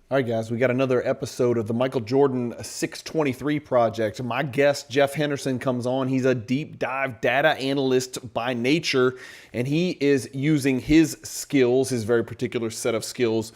All right, guys, we got another episode of the Michael Jordan 623 project. My guest, Jeff Henderson, comes on. He's a deep dive data analyst by nature, and he is using his skills, his very particular set of skills,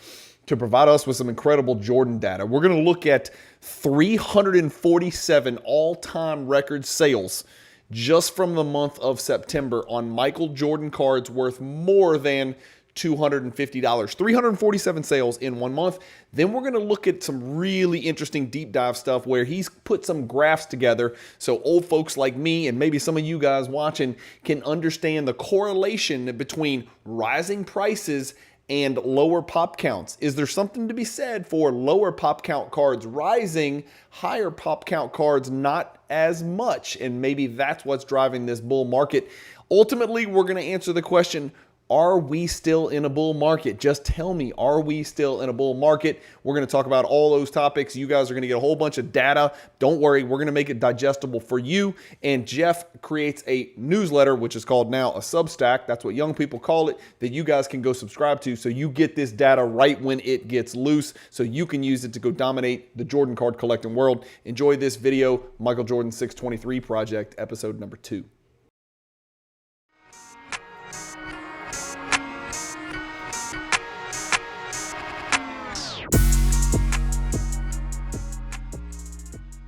to provide us with some incredible Jordan data. We're going to look at 347 all-time record sales just from the month of September on Michael Jordan cards worth more than $250. 347 sales in 1 month. Then we're going to look at some really interesting deep dive stuff where he's put some graphs together so old folks like me and maybe some of you guys watching can understand the correlation between rising prices and lower pop counts. Is there something to be said for lower pop count cards rising, higher pop count cards not as much? And maybe that's what's driving this bull market. Ultimately, we're going to answer the question, are we still in a bull market? Just tell me, are we still in a bull market? We're going to talk about all those topics. You guys are going to get a whole bunch of data. Don't worry, we're going to make it digestible for you. And Jeff creates a newsletter, which is called now a Substack. That's what young people call it, that you guys can go subscribe to so you get this data right when it gets loose so you can use it to go dominate the Jordan card collecting world. Enjoy this video, Michael Jordan 623 Project, episode number 2.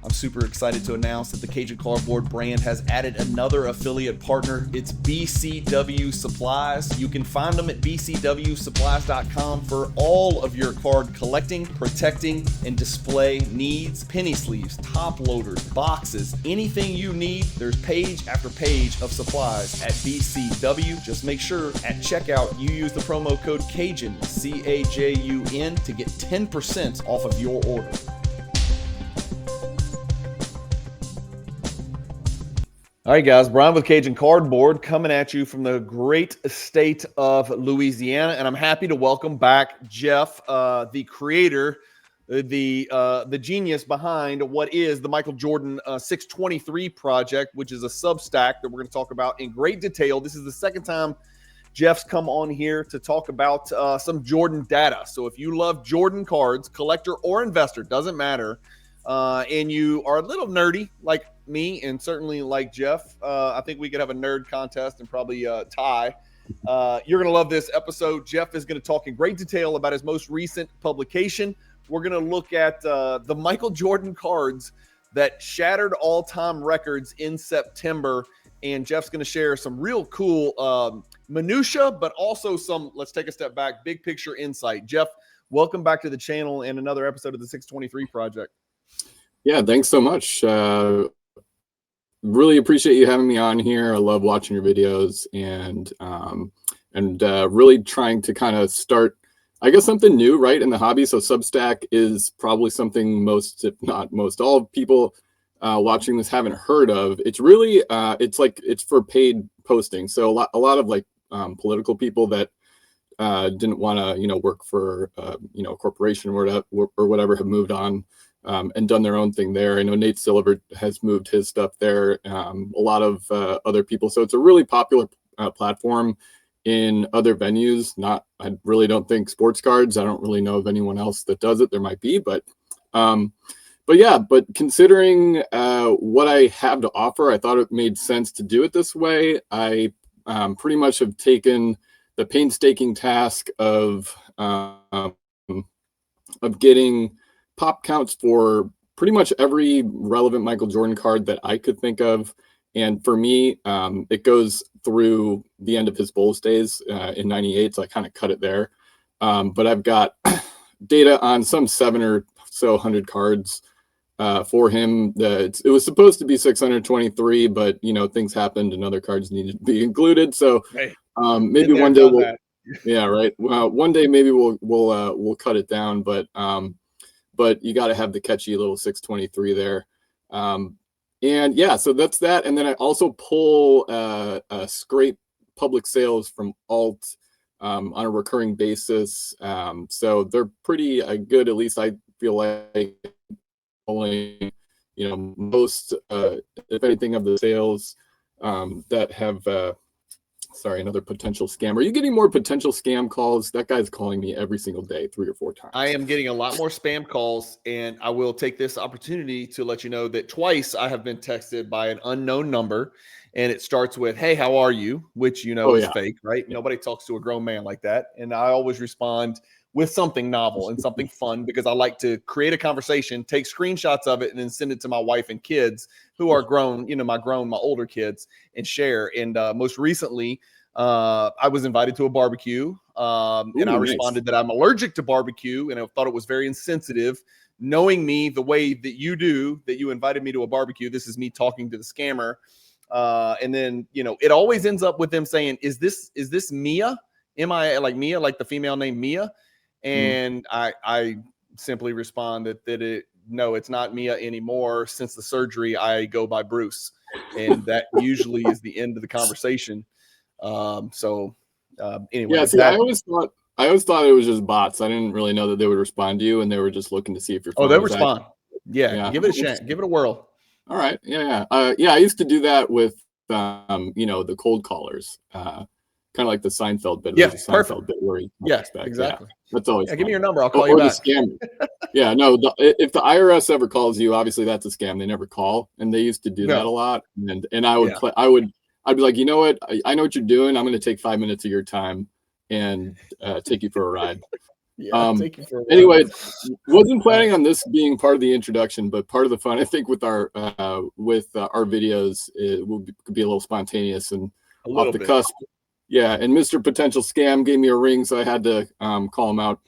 I'm super excited to announce that the Cajun Cardboard brand has added another affiliate partner. It's BCW Supplies. You can find them at bcwsupplies.com for all of your card collecting, protecting, and display needs. Penny sleeves, top loaders, boxes, anything you need. There's page after page of supplies at BCW. Just make sure at checkout you use the promo code Cajun, C-A-J-U-N, to get 10% off of your order. All right, guys, Bryan with Cajun Cardboard coming at you from the great state of Louisiana, and I'm happy to welcome back Jeff, the creator, the genius behind what is the Michael Jordan 623 project, which is a Substack that we're going to talk about in great detail. This is the second time Jeff's come on here to talk about some Jordan data. So if you love Jordan cards, collector or investor, doesn't matter, and you are a little nerdy like me and certainly like Jeff, I think we could have a nerd contest and probably tie. You're going to love this episode. Jeff is going to talk in great detail about his most recent publication. We're going to look at the Michael Jordan cards that shattered all-time records in September, and Jeff's going to share some real cool minutia, but also some, let's take a step back, big picture insight. Jeff, welcome back to the channel and another episode of the 623 Project. Yeah, thanks so much. Really appreciate you having me on here. I love watching your videos and really trying to kind of start, I guess, something new, right, in the hobby. So Substack is probably something most, if not most, all people watching this haven't heard of. It's really, it's for paid posting. So a lot of like political people that didn't want to, work for, a corporation or whatever have moved on. And done their own thing there. I know Nate Silver has moved his stuff there, a lot of other people. So it's a really popular platform in other venues. I really don't think sports cards. I don't really know of anyone else that does it. There might be, but considering what I have to offer, I thought it made sense to do it this way. I pretty much have taken the painstaking task of getting pop counts for pretty much every relevant Michael Jordan card that I could think of. And for me, it goes through the end of his Bulls days in 98. So I kind of cut it there. But I've got data on some 700 or so cards for him. It was supposed to be 623, but things happened and other cards needed to be included. So maybe one day yeah, right. One day maybe we'll cut it down, but you got to have the catchy little 623 there. And yeah, so that's that. And then I also pull scrape public sales from alt on a recurring basis. So they're pretty good, at least I feel like, pulling, most, if anything, of the sales that have Sorry, another potential scam. Are you getting more potential scam calls? That guy's calling me every single day, 3 or 4 times. I am getting a lot more spam calls, and I will take this opportunity to let you know that twice I have been texted by an unknown number, and it starts with, "Hey, how are you?" which Oh is yeah. fake, right? Yeah. Nobody talks to a grown man like that. And I always respond with something novel and something fun because I like to create a conversation, take screenshots of it, and then send it to my wife and kids who are grown, my older kids, and share. And most recently, I was invited to a barbecue, and I Ooh, nice. responded that I'm allergic to barbecue, and I thought it was very insensitive. Knowing me the way that you do, that you invited me to a barbecue. This is me talking to the scammer, and then it always ends up with them saying, "Is this Mia? M-I, like Mia, like the female name Mia?" And I simply respond that no, it's not Mia anymore. Since the surgery, I go by Bruce, and that usually is the end of the conversation. Anyway, Yeah, see, I always thought it was just bots. I didn't really know that they would respond to you, and they were just looking to see if your oh, phone they'll was active. respond. Yeah, Yeah. give it a chance, give it a whirl. All right. Yeah, yeah. Yeah, I used to do that with the cold callers. Kind of like the Seinfeld bit. Yeah, There's a perfect. Seinfeld bit where he Yeah, talks back. exactly. Yeah, that's always Yeah, give me fun. your number. I'll call you Or the back. scammer. Yeah, no. If the IRS ever calls you, obviously that's a scam. They never call, and they used to do that a lot. And I would Yeah. I'd be like, you know what? I know what you're doing. I'm going to take 5 minutes of your time and take you for a ride. Yeah, take you for a ride. Anyway, wasn't planning on this being part of the introduction, but part of the fun, I think, with our videos, could be a little spontaneous and off the cusp. Yeah, and Mr. Potential Scam gave me a ring, so I had to call him out.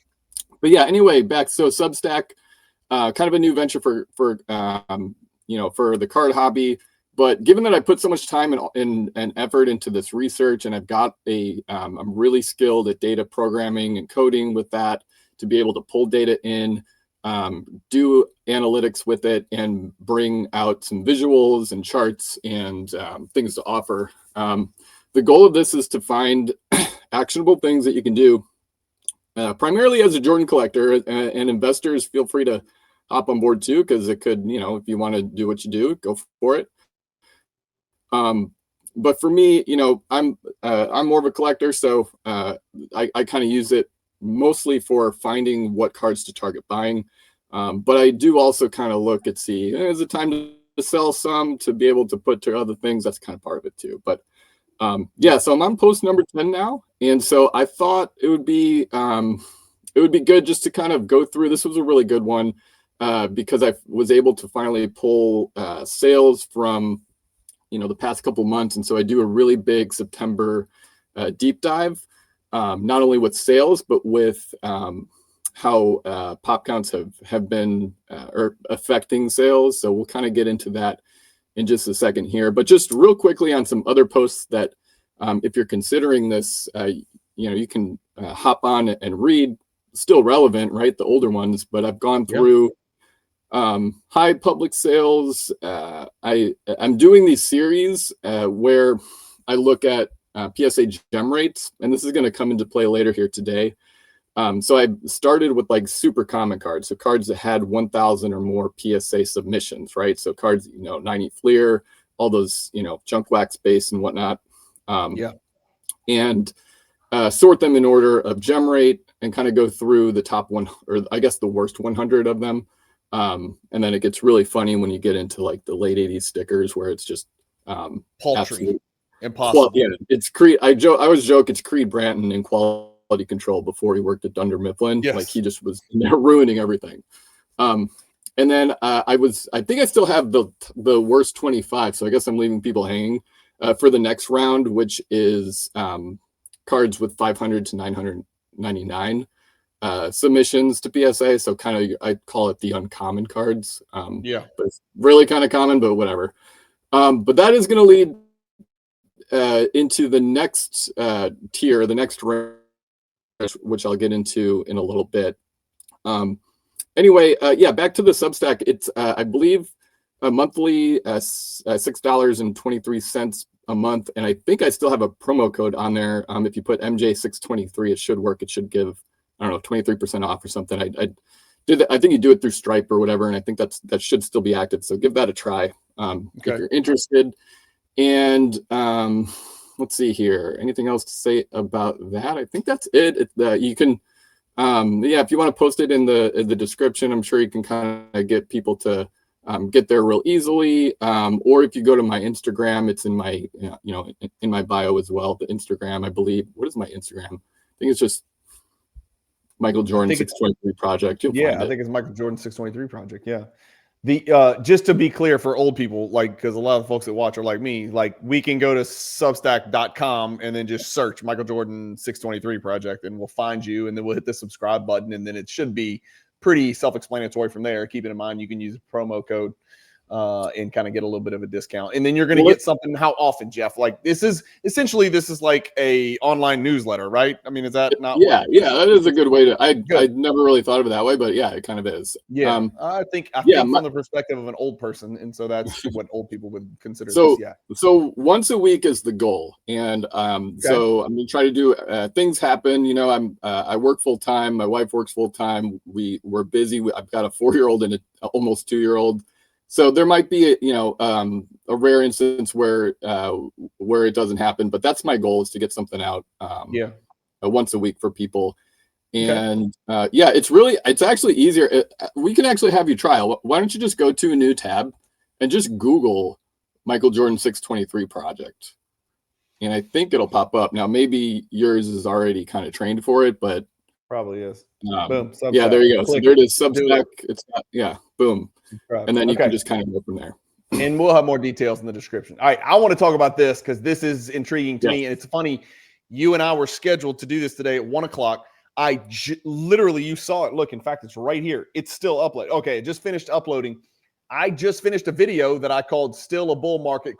But yeah, anyway, back so Substack, kind of a new venture for the card hobby. But given that I put so much time and effort into this research, and I've got I'm really skilled at data programming and coding with that to be able to pull data in, do analytics with it, and bring out some visuals and charts and things to offer. The goal of this is to find actionable things that you can do, primarily as a Jordan collector, and investors feel free to hop on board too, because it could, if you want to do what you do, go for it. But for me, I'm more of a collector, so I kind of use it mostly for finding what cards to target buying. But I do also kind of look at is it time to sell some to be able to put to other things? That's kind of part of it too. But yeah, so I'm on post number 10 now, and so I thought it would be good just to kind of go through. This was a really good one because I was able to finally pull sales from the past couple months. And so I do a really big September deep dive, not only with sales, but with how pop counts have been or affecting sales. So we'll kind of get into that in just a second here. But just real quickly on some other posts that if you're considering this, you can hop on and read. Still relevant, right? The older ones, but I've gone through high public sales. I'm doing these series where I look at PSA gem rates, and this is going to come into play later here today. So I started with like super common cards, so cards that had 1,000 or more PSA submissions, right? So cards, 90 Fleer, all those, junk wax base and whatnot. And sort them in order of gem rate and kind of go through the top one, or I guess the worst 100 of them. And then it gets really funny when you get into like the late 80s stickers where it's just paltry, impossible. Yeah, it's Creed. I always joke it's Creed Branton in quality control before he worked at Dunder Mifflin. Yes. Like he just was ruining everything. And then I think I still have the worst 25, so I guess I'm leaving people hanging for the next round, which is cards with 500 to 999 submissions to PSA. So kind of, I call it the uncommon cards. But it's really kind of common, but whatever. But that is going to lead into the next tier, the next range, which I'll get into in a little bit. Anyway, back to the Substack. It's I believe a monthly $6.23 a month, and I think I still have a promo code on there. If you put MJ623, it should work. It should give 23% off or something. I did that. I think you do it through Stripe or whatever, and I think that should still be active. So give that a try if you're interested. And let's see here. Anything else to say about that? I think that's it. You can, yeah, if you want to post it in the description, I'm sure you can kind of get people to get there real easily. Or if you go to my Instagram, it's in my, in my bio as well. The Instagram, I believe. What is my Instagram? I think it's just Michael Jordan 623 Project. Yeah, I think it's Michael Jordan 623 Project. Yeah. Just to be clear for old people, like, because a lot of the folks that watch are like me, like, we can go to substack.com and then just search Michael Jordan 623 Project and we'll find you, and then we'll hit the subscribe button, and then it should be pretty self-explanatory from there. Keeping in mind you can use a promo code and kind of get a little bit of a discount, and then you're going to get something. How often, Jeff? Like, this is like a online newsletter, right? I mean, is that not? Yeah, that is a good way to. I'd never really thought of it that way, but yeah, it kind of is. Yeah, I think from the perspective of an old person, and so that's what old people would consider. So once a week is the goal, and so I'm gonna try to do. Things happen, I work full time. My wife works full time. We're busy. I've got a 4-year-old and an almost 2-year-old. So there might be, a rare instance where it doesn't happen, but that's my goal, is to get something out once a week for people. And it's actually easier. We can actually have you try. Why don't you just go to a new tab and just Google Michael Jordan 623 Project, and I think it'll pop up. Now, maybe yours is already kind of trained for it, but probably is. Boom. Yeah, there you go. So there it is. Substack. It's boom. And then you can just kind of go from there. And we'll have more details in the description. All right, I want to talk about this because this is intriguing to me. And it's funny, you and I were scheduled to do this today at 1 o'clock. Literally, you saw it. Look, in fact, it's right here. It's still uploaded. Okay, it just finished uploading. I just finished a video that I called "Still a Bull Market?" ?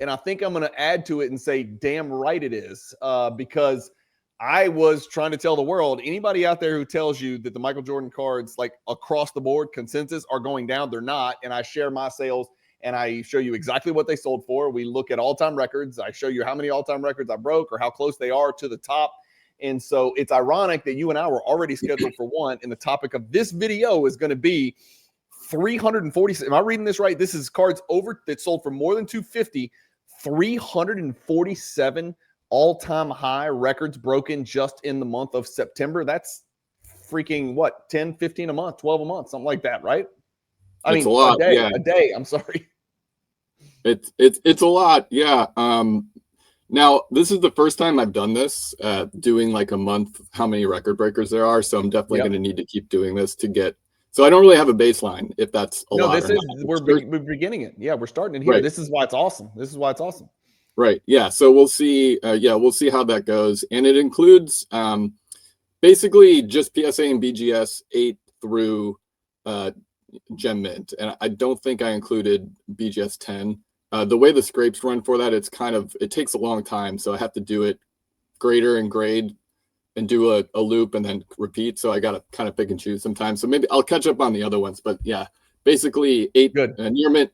And I think I'm going to add to it and say, damn right it is, because I was trying to tell the world, anybody out there who tells you that the Michael Jordan cards, like across the board consensus, are going down, they're not. And I share my sales and I show you exactly what they sold for. We look at all-time records. I show you how many all-time records I broke or how close they are to the top. And so it's ironic that you and I were already scheduled for one. And the topic of this video is going to be 340. Am I reading this right? This is cards that sold for more than 250, 347 all-time high records broken just in the month of September. That's freaking what, 10, 15 a month, 12 a month, something like that, right? I mean, a lot. A day. I'm sorry. It's a lot. Yeah. Now this is the first time I've done this, doing like a month, how many record breakers there are. So I'm definitely going to need to keep doing this to get. So I don't really have a baseline, if that's a lot. We're beginning it. Yeah, we're starting it here. Right. This is why it's awesome. Right. Yeah. So we'll see. We'll see how that goes. And it includes basically just PSA and BGS 8 through Gem Mint. And I don't think I included BGS 10. The way the scrapes run for that, it takes a long time. So I have to do it grader and grade and do a loop and then repeat. So I got to kind of pick and choose sometimes. So maybe I'll catch up on the other ones. But yeah, basically 8 near mint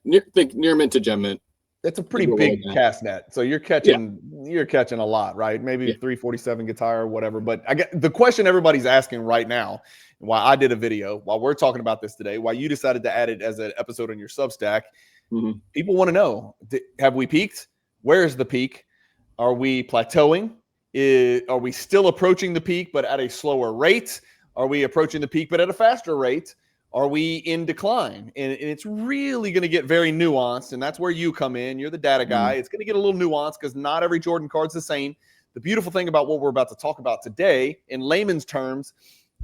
to Gem Mint. That's a pretty big cast net. So you're catching a lot, right? Maybe 347 gets higher or whatever. But I get the question everybody's asking right now, why I did a video, while we're talking about this today, why you decided to add it as an episode on your Substack. Mm-hmm. People want to know, have we peaked? Where is the peak? Are we plateauing? Are we still approaching the peak, but at a slower rate? Are we approaching the peak, but at a faster rate? Are we in decline? And it's really going to get very nuanced, and that's where you come in. You're the data guy. It's going to get a little nuanced because not every Jordan card's the same. The beautiful thing about what we're about to talk about today, in layman's terms,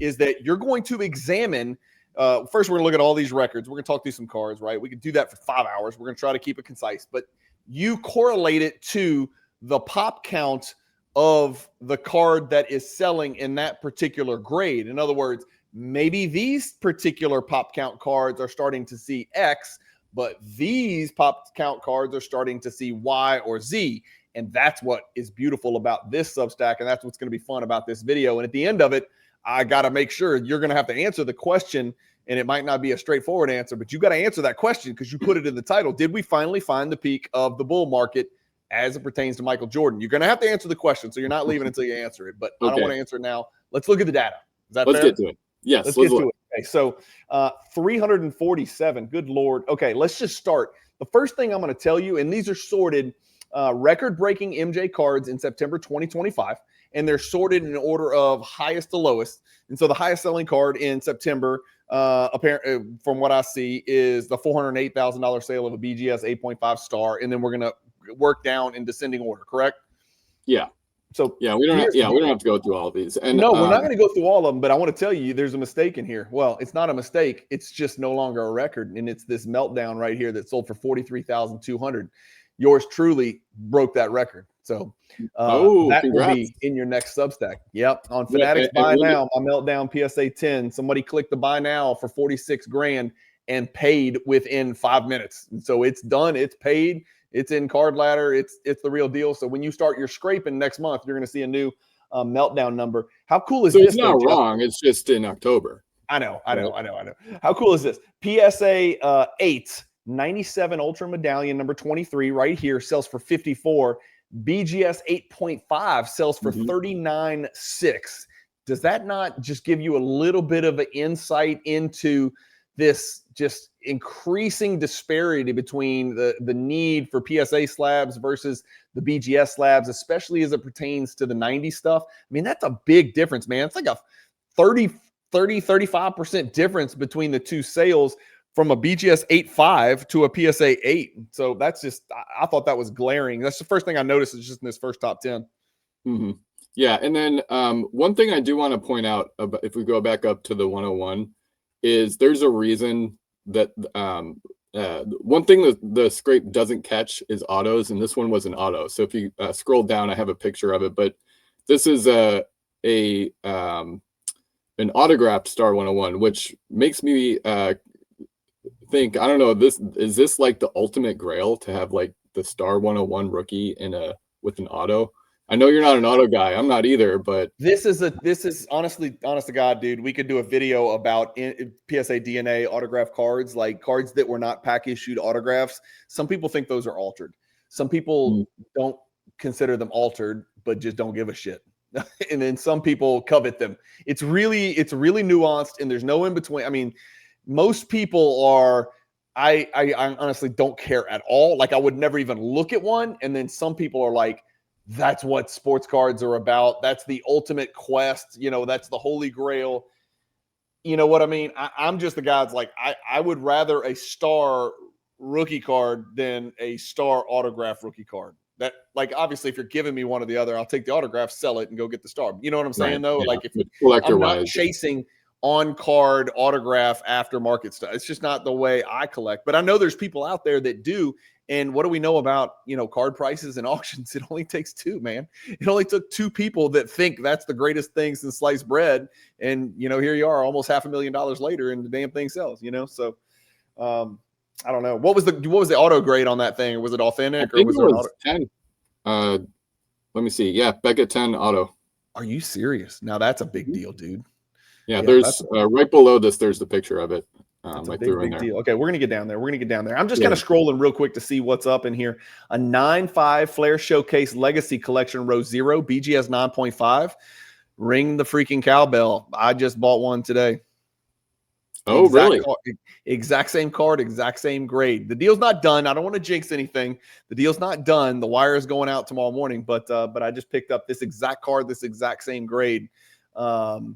is that you're going to examine. First, we're going to look at all these records. We're going to talk through some cards, right? We could do that for 5 hours. We're going to try to keep it concise, but you correlate it to the pop count of the card that is selling in that particular grade. In other words, maybe these particular pop count cards are starting to see X, but these pop count cards are starting to see Y or Z. And that's what is beautiful about this Substack. And that's what's going to be fun about this video. And at the end of it, I got to make sure you're going to have to answer the question. And it might not be a straightforward answer, but you got to answer that question because you put it in the title. Did we finally find the peak of the bull market as it pertains to Michael Jordan? You're going to have to answer the question. So you're not leaving until you answer it, but I don't want to answer it now. Let's look at the data. Is that fair? Let's get to it. Yes, let's get to it. Okay, so 347. Good Lord. Okay, let's just start. The first thing I'm going to tell you, and these are sorted record-breaking MJ cards in September 2025, and they're sorted in order of highest to lowest. And so the highest selling card in September, apparently, from what I see, is the $408,000 sale of a BGS 8.5 star, and then we're gonna work down in descending order. Correct? Yeah. So we don't have to go through all of these. And no, we're not going to go through all of them, but I want to tell you there's a mistake in here. Well, it's not a mistake. It's just no longer a record. And it's this meltdown right here that sold for $43,200. Yours truly broke that record. So that congrats. Will be in your next Substack. Yep. On Fanatics Buy Now, my meltdown PSA 10. Somebody clicked the buy now for 46 grand and paid within 5 minutes. And so it's done. It's paid. It's in Card Ladder. It's the real deal. So when you start your scraping next month, you're going to see a new meltdown number. How cool is so this? It's not wrong. It's just in October. I know. How cool is this? PSA 8 97 Ultra Medallion number 23 right here sells for 54. BGS 8.5 sells for 39.6. Does that not just give you a little bit of an insight into this just increasing disparity between the need for PSA slabs versus the BGS slabs, especially as it pertains to the 90 stuff? I mean, that's a big difference, man. It's like a 35% difference between the two sales from a BGS 8.5 to a PSA 8. So that's just, I thought that was glaring. That's the first thing I noticed is just in this first top 10. Mm-hmm. Yeah. And then one thing I do want to point out about, if we go back up to the 101, is there's a reason that one thing that the scrape doesn't catch is autos, and this one was an auto. So if you scroll down, I have a picture of it, but this is an autographed Star 101, which makes me think, I don't know, is this like the ultimate grail to have like the Star 101 rookie with an auto? I know you're not an auto guy. I'm not either, but this is honest to God, dude. We could do a video about PSA DNA autograph cards, like cards that were not pack issued autographs. Some people think those are altered. Some people don't consider them altered, but just don't give a shit. And then some people covet them. It's really nuanced, and there's no in between. I mean, most people are. I honestly don't care at all. Like I would never even look at one. And then some people are like, that's what sports cards are about. That's the ultimate quest. You know, that's the holy grail. You know what I mean? I'm just the guy that's like, I would rather a star rookie card than a star autograph rookie card. That, like, obviously, if you're giving me one or the other, I'll take the autograph, sell it, and go get the star. You know what I'm saying, though? Yeah. Like, if I'm not chasing on-card autograph aftermarket stuff. It's just not the way I collect. But I know there's people out there that do. And what do we know about, card prices and auctions? It only takes two, man. It only took two people that think that's the greatest thing since sliced bread. And, here you are almost $500,000 later and the damn thing sells, So I don't know. What was the auto grade on that thing? Was it authentic or was it auto? 10? Let me see. Yeah, Beckett 10 auto. Are you serious? Now that's a big deal, dude. Yeah, there's right below this, there's the picture of it. That's a big deal. Okay, we're going to get down there. I'm just kind of scrolling real quick to see what's up in here. A 9.5 Flair Showcase Legacy Collection Row 0, BGS 9.5. Ring the freaking cowbell. I just bought one today. Oh, really? Exact same card, exact same grade. The deal's not done. I don't want to jinx anything. The deal's not done. The wire is going out tomorrow morning, but I just picked up this exact card, this exact same grade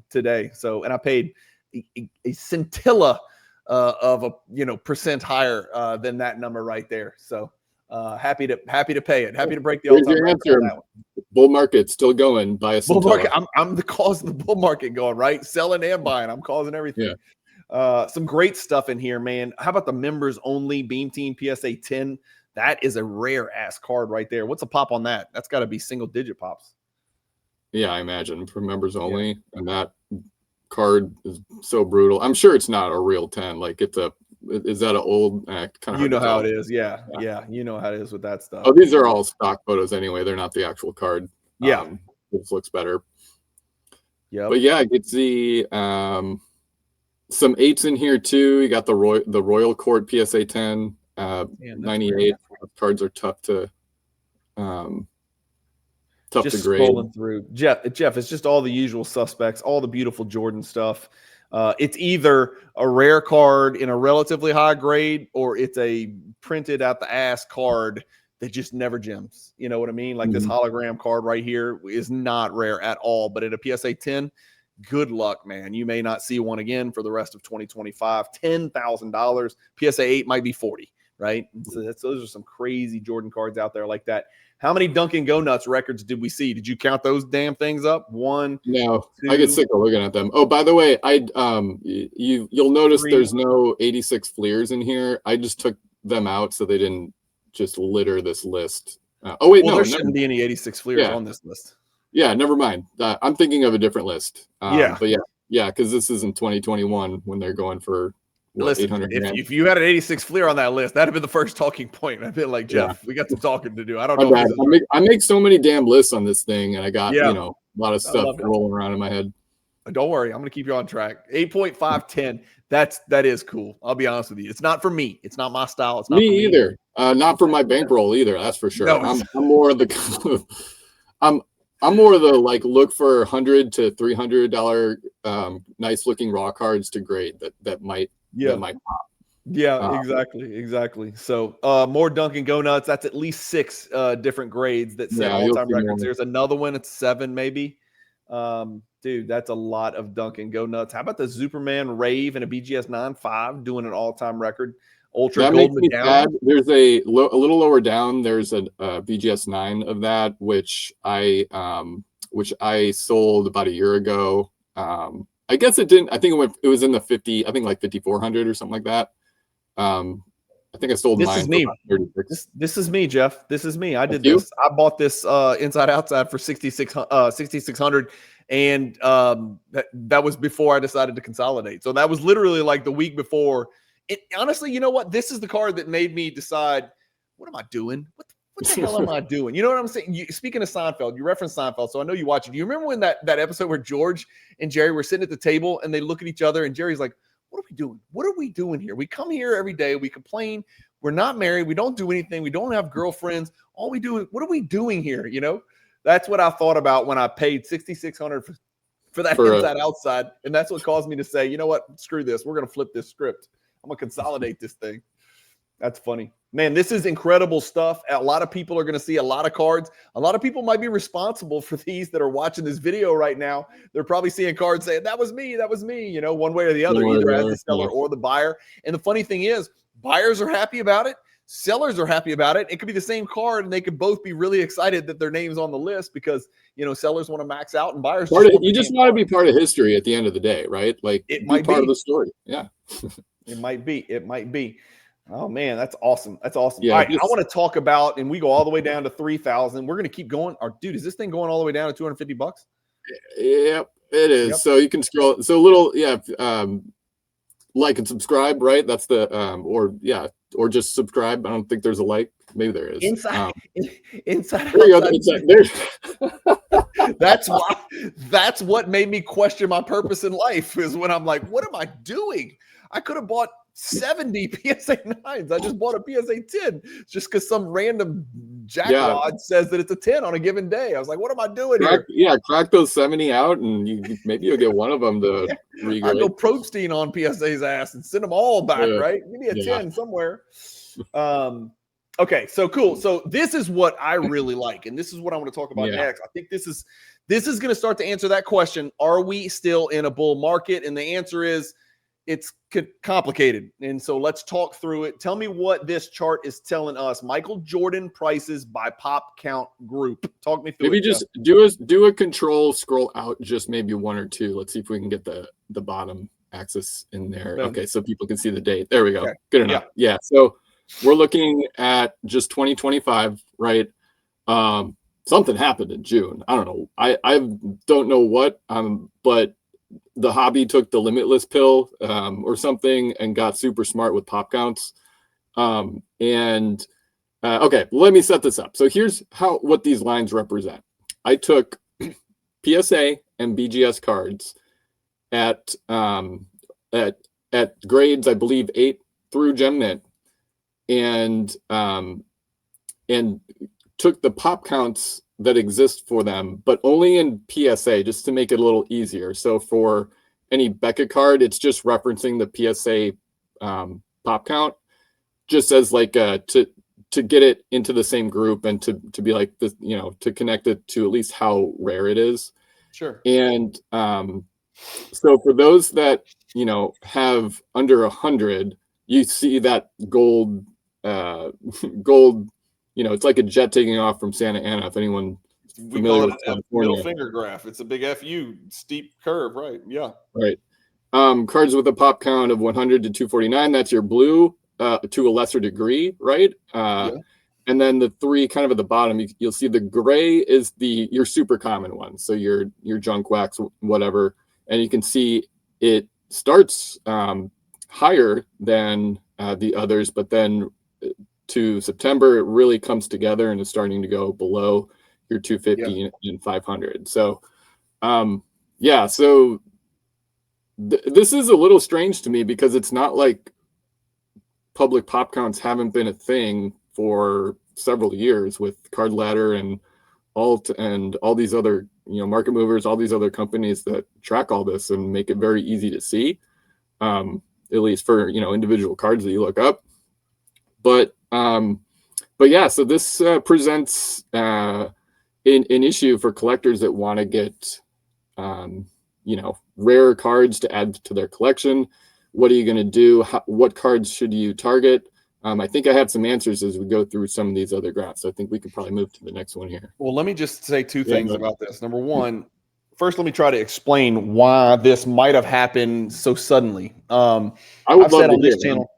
today. So, and I paid a scintilla of a percent higher than that number right there. So happy to pay it. Happy to break the all-time record on that one. Bull market still going. Buy a scintilla. Bull market. I'm the cause of the bull market going, right? Selling and buying. I'm causing everything. Yeah. Some great stuff in here, man. How about the members only Beam Team PSA 10? That is a rare ass card right there. What's a pop on that? That's got to be single digit pops. Yeah, I imagine for members only. Yeah. And that card is so brutal. I'm sure it's not a real 10. Like is that an old kind of? You know how it is. Yeah. You know how it is with that stuff. Oh, these are all stock photos anyway. They're not the actual card. Yeah. This looks better. Yeah. But yeah, I could see some 8s in here too. You got the Royal Court PSA 10, 98. Cards are tough to just grade. Scrolling through. Jeff, it's just all the usual suspects, all the beautiful Jordan stuff. It's either a rare card in a relatively high grade or it's a printed out the ass card that just never gems. You know what I mean? Like this Mhm. hologram card right here is not rare at all. But at a PSA 10, good luck, man. You may not see one again for the rest of 2025. $10,000. PSA 8 might be 40, right? So those are some crazy Jordan cards out there like that. How many Dunkin' Go Nuts records did we see? Did you count those damn things up? 1, No, 2, I get sick of looking at them. Oh, by the way, you'll notice 3. there's no 86 Fleers in here. I just took them out so they didn't just litter this list. Oh wait, Well, no, there shouldn't be any 86 Fleers Yeah. on this list. Yeah, never mind. I'm thinking of a different list. Yeah. But yeah, because this isn't 2021 when they're going for what, Listen, 800 grand. if you had an 86 Fleer on that list, that'd have been the first talking point. I'd been like, Jeff, we got some talking to do. I don't know. Bad. I make so many damn lists on this thing, and I got Yeah. a lot of stuff rolling around in my head. Don't worry, I'm going to keep you on track. 8.510. That is cool. I'll be honest with you. It's not for me. It's not my style. It's not Me for me either. Not for my bankroll either. That's for sure. No, I'm more of the I'm more of the like look for $100 to $300 nice looking raw cards to grade that might pop. Yeah, exactly. So more Dunkin' Go Nuts. That's at least 6 different grades that set all-time records. There's another one. It's 7 maybe. Dude, that's a lot of Dunkin' Go Nuts. How about the Superman Rave and a BGS 9.5 doing an all-time record? Ultra that Gold makes me Medallion. sad. There's a little lower down. There's a BGS 9 of that, which I sold about a year ago. I guess it didn't. I think it was in the 50. I think like 5,400 or something like that. I think I sold mine. This is me. This is me, Jeff. This is me. I did this. I bought this inside outside for 6,600, and that was before I decided to consolidate. So that was literally like the week before. Honestly, you know what? This is the card that made me decide, what am I doing? What the hell am I doing? You know what I'm saying? Speaking of Seinfeld, you referenced Seinfeld, so I know you watch it. Do you remember when that episode where George and Jerry were sitting at the table and they look at each other and Jerry's like, what are we doing? What are we doing here? We come here every day. We complain. We're not married. We don't do anything. We don't have girlfriends. All we do is, what are we doing here? You know, that's what I thought about when I paid $6,600 for that inside outside. And that's what caused me to say, you know what? Screw this. We're going to flip this script. I'm going to consolidate this thing. That's funny. Man, this is incredible stuff. A lot of people are going to see a lot of cards. A lot of people might be responsible for these that are watching this video right now. They're probably seeing cards saying, that was me, you know, one way or the other, either as the seller or the buyer. And the funny thing is, buyers are happy about it. Sellers are happy about it. It could be the same card, and they could both be really excited that their name's on the list because, you know, sellers want to max out and buyers you just want to be part of history at the end of the day, right? Like it might be part of the story. Yeah. It might be. Oh man, that's awesome. That's awesome. Yeah, all right, I want to talk about, and we go all the way down to 3,000. We're going to keep going. Dude, is this thing going all the way down to $250? Yep, it is. Yep. So you can scroll. So like and subscribe, right? That's the or just subscribe. I don't think there's a like. Maybe there is. Inside. There you go. Inside. That's what made me question my purpose in life, is when I'm like, what am I doing? I could have bought 70 PSA 9s. I just bought a PSA 10 just because some random jackwad says that it's a 10 on a given day. I was like, what am I doing here? Yeah, crack those 70 out, and maybe you'll get one of them to regrade. I'll go Probstein on PSA's ass and send them all back, right? Give me a 10 somewhere. Okay, so cool. So this is what I really like, and this is what I want to talk about next. I think this is going to start to answer that question. Are we still in a bull market? And the answer is, it's complicated. And so let's talk through it. Tell me what this chart is telling us. Michael Jordan prices by pop count group. Talk me through it. Maybe just do a control scroll out just maybe one or two. Let's see if we can get the bottom axis in there. Okay, so people can see the date. There we go. Okay. Good enough. Yeah. So we're looking at just 2025, right? Something happened in June. I don't know. I don't know what, but the hobby took the limitless pill or something and got super smart with pop counts. Okay, let me set this up. So here's what these lines represent. I took PSA and BGS cards at grades, I believe 8 through Gem Mint, and took the pop counts that exist for them, but only in PSA, just to make it a little easier. So for any Beckett card, it's just referencing the PSA pop count, just as like to to get it into the same group and to be like this, to connect it to at least how rare it is. Sure. And so for those that have under 100, you see that gold, it's like a jet taking off from Santa Ana. If anyone we call it a middle finger graph. It's a big FU, steep curve, right? Yeah. Right. Cards with a pop count of 100 to 249. That's your blue, to a lesser degree, right? Yeah. And then the three kind of at the bottom, you'll see the gray is your super common one. So your junk wax, whatever. And you can see it starts higher than the others, but then to September, it really comes together and is starting to go below your 250 and 500. So, so this is a little strange to me because it's not like public pop counts haven't been a thing for several years with Card Ladder and Alt and all these other, market movers, all these other companies that track all this and make it very easy to see, at least for, individual cards that you look up. But yeah, so this presents an issue for collectors that want to get, rare cards to add to their collection. What are you going to do? What cards should you target? I think I have some answers as we go through some of these other graphs. So I think we could probably move to the next one here. Well, let me just say two things about this. Number one, first, let me try to explain why this might have happened so suddenly. I would love to hear. Channel.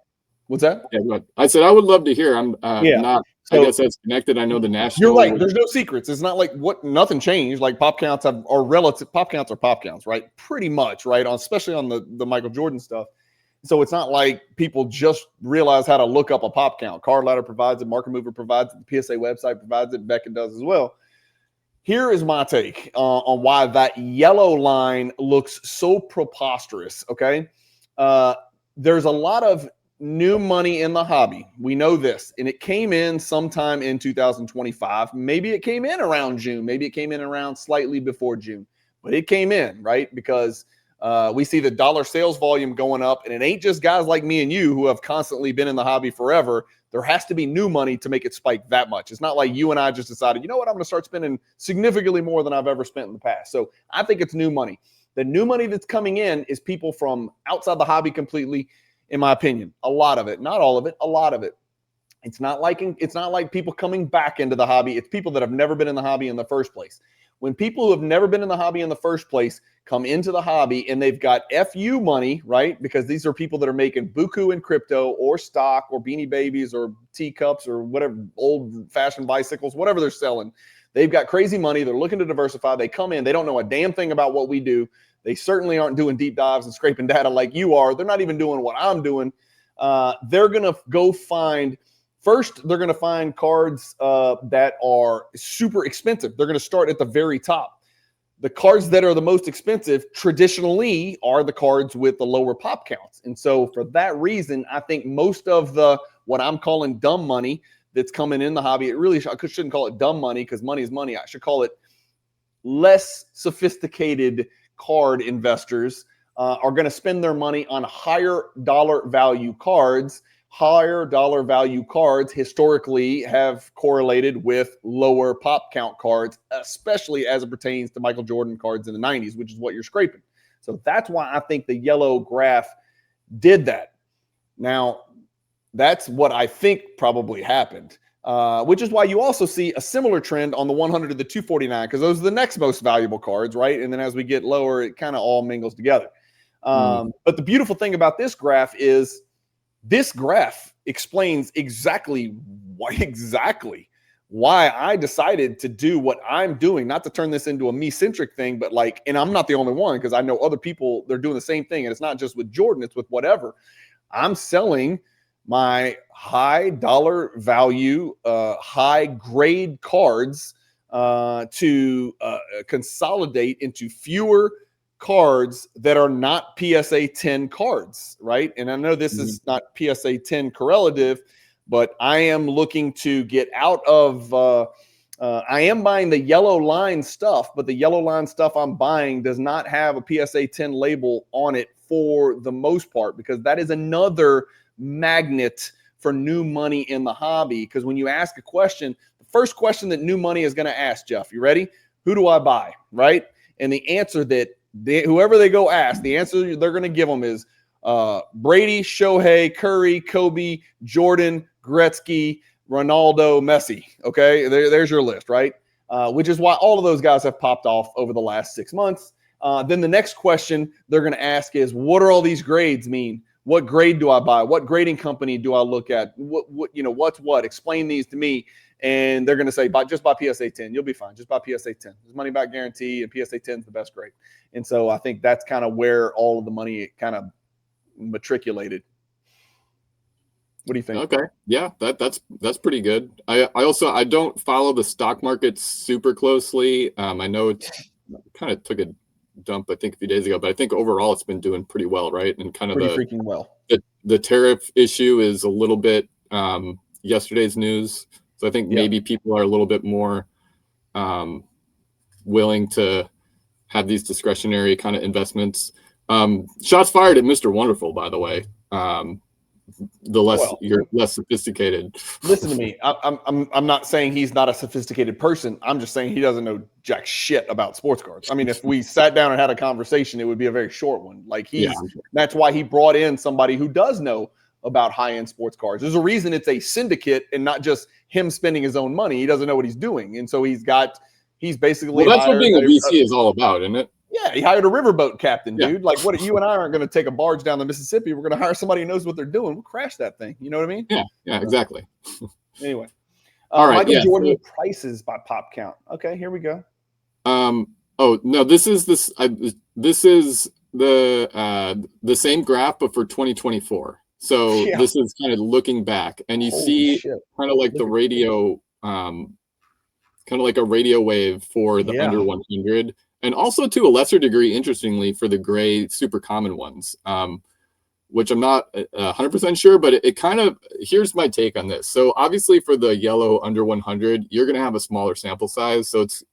What's that? Yeah, I said I would love to hear. I'm not. So, I guess that's connected. I know the national. You're right. There's no secrets. It's not like nothing changed. Like pop counts are relative. Pop counts are pop counts, right? Pretty much, right? Especially on the Michael Jordan stuff. So it's not like people just realize how to look up a pop count. Card Ladder provides it. Market Mover provides it. The PSA website provides it. Beckett does as well. Here is my take on why that yellow line looks so preposterous. Okay, there's a lot of new money in the hobby. We know this, and it came in sometime in 2025. Maybe it came in around June. Maybe it came in around slightly before June, but it came in, right? Because we see the dollar sales volume going up, and it ain't just guys like me and you who have constantly been in the hobby forever. There has to be new money to make it spike that much. It's not like you and I just decided, you know what, I'm going to start spending significantly more than I've ever spent in the past. So I think it's new money. The new money that's coming in is people from outside the hobby completely, in my opinion. A lot of it, not all of it, a lot of it. It's not like people coming back into the hobby. It's people that have never been in the hobby in the first place. When people who have never been in the hobby in the first place come into the hobby and they've got FU money, right? Because these are people that are making buku in crypto or stock or Beanie Babies or teacups or whatever, old-fashioned bicycles, whatever they're selling. They've got crazy money. They're looking to diversify. They come in. They don't know a damn thing about what we do. They certainly aren't doing deep dives and scraping data like you are. They're not even doing what I'm doing. They're going to go find – first, they're going to find cards that are super expensive. They're going to start at the very top. The cards that are the most expensive traditionally are the cards with the lower pop counts. And so for that reason, I think most of the what I'm calling dumb money that's coming in the hobby, I shouldn't call it dumb money because money is money. I should call it less sophisticated card investors are going to spend their money on higher dollar value cards. Higher dollar value cards historically have correlated with lower pop count cards, especially as it pertains to Michael Jordan cards in the 90s, which is what you're scraping. So that's why I think the yellow graph did that. Now, that's what I think probably happened, which is why you also see a similar trend on the 100 to the 249, because those are the next most valuable cards, right? And then as we get lower, it kind of all mingles together. But the beautiful thing about this graph is this graph explains exactly why I decided to do what I'm doing, not to turn this into a me-centric thing, but and I'm not the only one because I know other people, they're doing the same thing. And it's not just with Jordan, it's with whatever. I'm selling my high dollar value, high grade cards to consolidate into fewer cards that are not PSA 10 cards, right? And I know this is not PSA 10 correlative, but I am looking to get out of, I am buying the yellow line stuff, but the yellow line stuff I'm buying does not have a PSA 10 label on it for the most part, because that is another magnet for new money in the hobby. Because when you ask a question, the first question that new money is going to ask, Jeff, you ready? Who do I buy? Right? And the answer that whoever they go ask, the answer they're going to give them is Brady, Shohei, Curry, Kobe, Jordan, Gretzky, Ronaldo, Messi. Okay, there's your list, right? Which is why all of those guys have popped off over the last 6 months. Then the next question they're going to ask is, what do all these grades mean? What grade do I buy? What grading company do I look at? What's what? Explain these to me. And they're going to say, just buy PSA 10. You'll be fine. Just buy PSA 10. There's money back guarantee, and PSA 10 is the best grade. And so I think that's kind of where all of the money kind of matriculated. What do you think? Okay. Yeah, that's pretty good. I don't follow the stock market super closely. I know it's kind of took a dump, I think, a few days ago, but I think overall it's been doing pretty well, right? And kind of freaking well. The tariff issue is a little bit yesterday's news. So I think maybe people are a little bit more willing to have these discretionary kind investments. Shots fired at Mr. Wonderful, by the way. You're less sophisticated. Listen to me. I'm not saying he's not a sophisticated person. I'm just saying he doesn't know jack shit about sports cards. I mean, if we sat down and had a conversation, it would be a very short one. Like that's why he brought in somebody who does know about high-end sports cards. There's a reason it's a syndicate and not just him spending his own money. He doesn't know what he's doing. And so he's basically that's what being a VC is all about, isn't it? Yeah, he hired a riverboat captain, dude. Like, what? You and I aren't going to take a barge down the Mississippi. We're going to hire somebody who knows what they're doing. We'll crash that thing. You know what I mean? Yeah, exactly. Anyway, all right. Michael Jordan prices by pop count. Okay, here we go. Oh no, this is the same graph, but for 2024. So this is kind of looking back, and you see kind of like the radio, kind of like a radio wave for the under 100. And also, to a lesser degree, interestingly, for the gray super common ones, which I'm not 100% sure, but it kind of, here's my take on this. So obviously for the yellow under 100, you're going to have a smaller sample size. So it's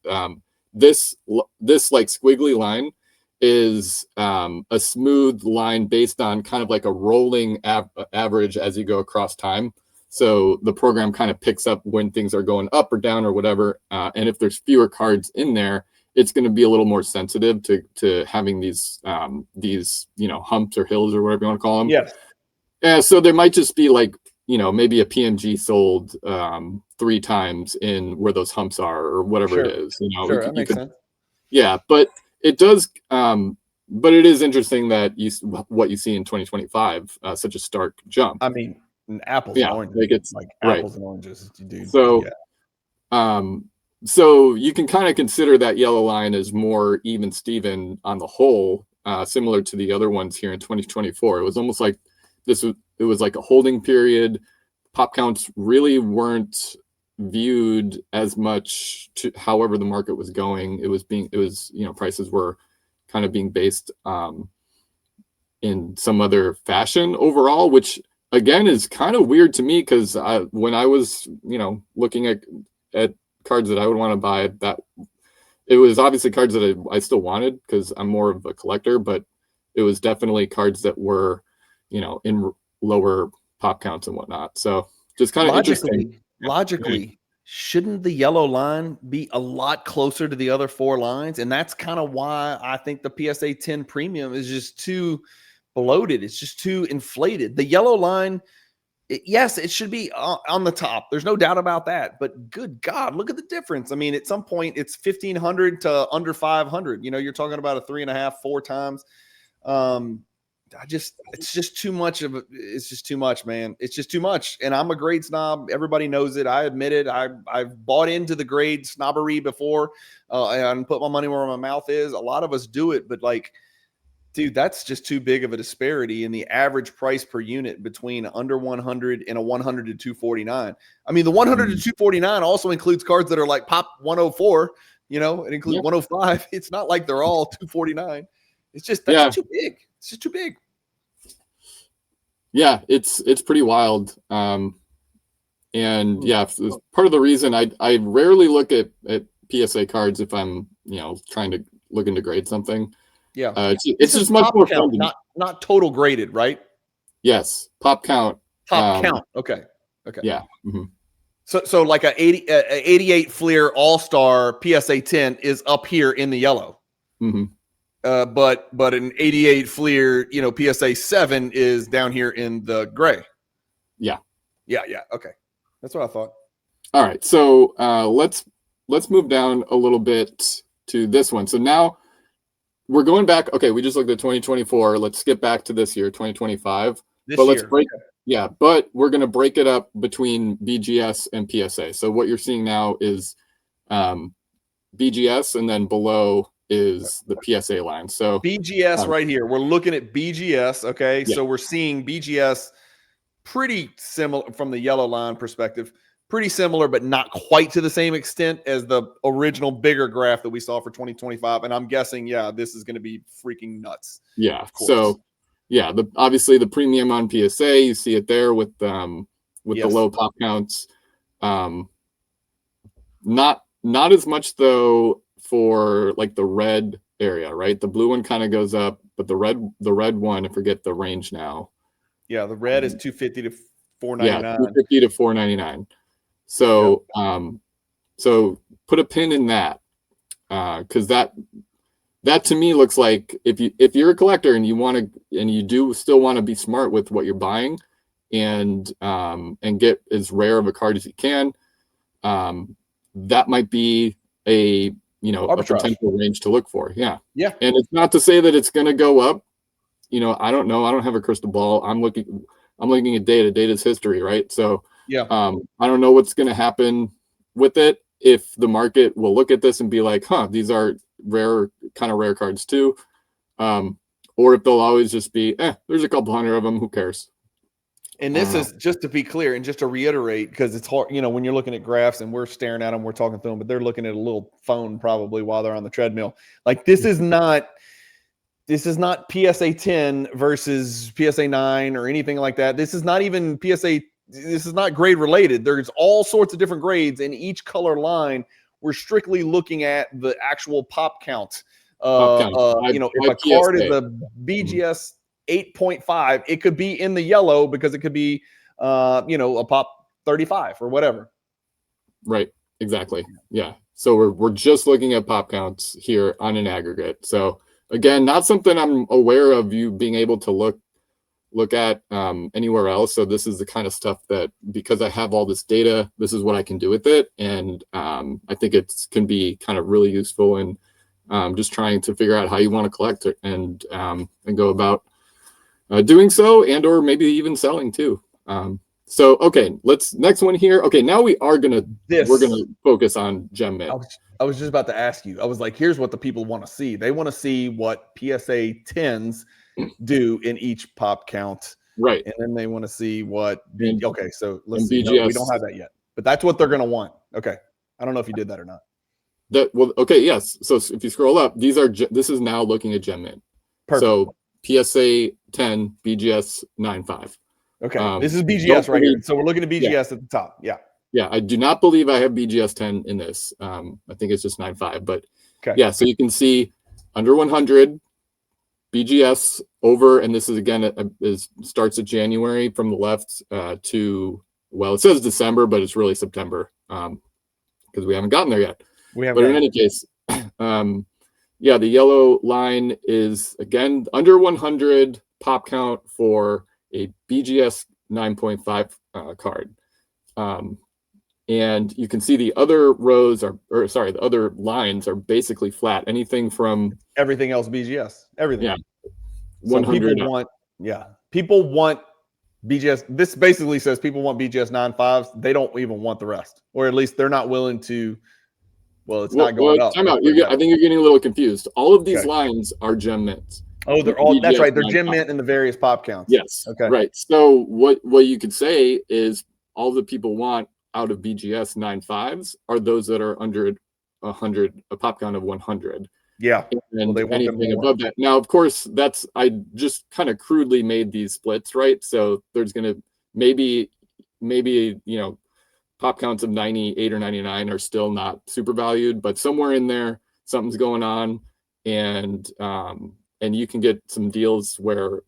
this like squiggly line is a smooth line based on kind of like a rolling average as you go across time. So the program kind of picks up when things are going up or down or whatever. And if there's fewer cards in there, it's going to be a little more sensitive to having these humps or hills or whatever you want to call them. Yes. Yeah. So there might just be like, maybe a PMG sold 3 times in where those humps are or whatever it is. That makes sense. Yeah, but it does. But it is interesting that what you see in 2025, such a stark jump. I mean, apples and oranges. Like it's like apples and oranges, dude. So, so you can kind of consider that yellow line as more even Steven on the whole, similar to the other ones here in 2024. It was almost like it was like a holding period. Pop counts really weren't viewed as much to however the market was going. Prices were kind of being based in some other fashion overall, which again is kind of weird to me because when I was, looking at cards that I would want to buy, that it was obviously cards that I still wanted because I'm more of a collector, but it was definitely cards that were, in lower pop counts and whatnot. So just kind of interesting. Logically, shouldn't the yellow line be a lot closer to the other 4 lines? And that's kind of why I think the PSA 10 premium is just too bloated. It's just too inflated. The yellow line, yes, it should be on the top. There's no doubt about that. But good God, look at the difference. I mean, at some point, it's 1,500 to under 500. You're talking about a 3.5, 4 times. It's just too much it's just too much, man. It's just too much. And I'm a grade snob. Everybody knows it. I admit it. I've bought into the grade snobbery before and put my money where my mouth is. A lot of us do it, but like, dude, that's just too big of a disparity in the average price per unit between under 100 and a 100 to 249. I mean, the 100 to 249 also includes cards that are like pop 104, it includes 105. It's not like they're all 249. It's just, that's too big. It's just too big. Yeah, it's pretty wild. And part of the reason I rarely look at PSA cards if I'm, trying to look into grade something. Yeah. It's just much more fun. Not total graded, right? Yes. Pop count Pop count. Okay. Yeah. So like a 88 Fleer All-Star PSA 10 is up here in the yellow. But an 88 Fleer, PSA 7 is down here in the gray. Yeah. Okay. That's what I thought. All right. So let's move down a little bit to this one. So now we're going back. Okay, we just looked at 2024. Let's skip back to this year, 2025. But we're going to break it up between BGS and PSA. So what you're seeing now is BGS, and then below is the PSA line. So BGS right here. We're looking at BGS. Okay. Yeah. So we're seeing BGS pretty similar from the yellow line perspective, pretty similar, but not quite to the same extent as the original bigger graph that we saw for 2025. And I'm guessing, this is going to be freaking nuts. Yeah. Of course. So obviously the premium on PSA, you see it there with the low pop counts. Not as much though for like the red area, right? The blue one kind of goes up, but the red one, I forget the range now. Yeah, the red is 250 to 499. Yeah, 250 to 499. So so put a pin in that, because that to me looks like if you're a collector and you do still want to be smart with what you're buying and get as rare of a card as you can, that might be a potential range to look for. Yeah. And it's not to say that it's going to go up. I don't know. I don't have a crystal ball. I'm looking at data. Data's history, right? So I don't know what's going to happen with it. If the market will look at this and be like, these are rare cards too. Or if they'll always just be, there's a couple hundred of them. Who cares? And this is just to be clear and just to reiterate, because it's hard, when you're looking at graphs and we're staring at them, we're talking through them, but they're looking at a little phone probably while they're on the treadmill. Like this is not PSA 10 versus PSA 9 or anything like that. This is not even PSA. This is not grade related. There's all sorts of different grades in each color line. We're strictly looking at the actual pop count. If a card is a BGS 8.5, it could be in the yellow because it could be, a pop 35 or whatever. Right. Exactly. Yeah. So we're just looking at pop counts here on an aggregate. So again, not something I'm aware of you being able to look at anywhere else. So this is the kind of stuff that, because I have all this data, this is what I can do with it. And I think it can be kind of really useful in just trying to figure out how you want to collect it and go about doing so, and or maybe even selling too. So okay, next one here. Okay, now we're gonna focus on gem mint. I was just about to ask you. I was like, here's what the people want to see. They want to see what PSA 10s do in each pop count, right? And then they want to see what. Okay, so let's see. No, we don't have that yet, but that's what they're gonna want. Okay, I don't know if you did that or not. Okay, yes. So if you scroll up, this is now looking at gem mint. Perfect. So PSA 10, BGS 9.5. Okay, this is BGS right here. So we're looking at BGS at the top. Yeah. Yeah, I do not believe I have BGS 10 in this. I think it's just 9.5. But yeah, so you can see under 100, BGS over, and this is again starts at January from the left to, well, it says December, but it's really September because we haven't gotten there yet. But in any case, the yellow line is again under 100 pop count for a BGS 9.5 card. And you can see the other the other lines are basically flat. Anything from everything else BGS, everything. Yeah. 100. So people want BGS. This basically says people want BGS 9.5s. They don't even want the rest, or at least they're not willing to. Well, it's not going up. Time out. I think you're getting a little confused. All of these lines are gem mints. Oh, they're all. That's right. They're gem mint in the various pop counts. Yes. Okay. Right. So what you could say is all the people want out of BGS 9.5s are those that are under 100, a pop count of 100. Yeah. And they want anything above that. Now, of course, I just kind of crudely made these splits, right? So there's going to maybe pop counts of 98 or 99 are still not super valued, but somewhere in there, something's going on. And and you can get some deals where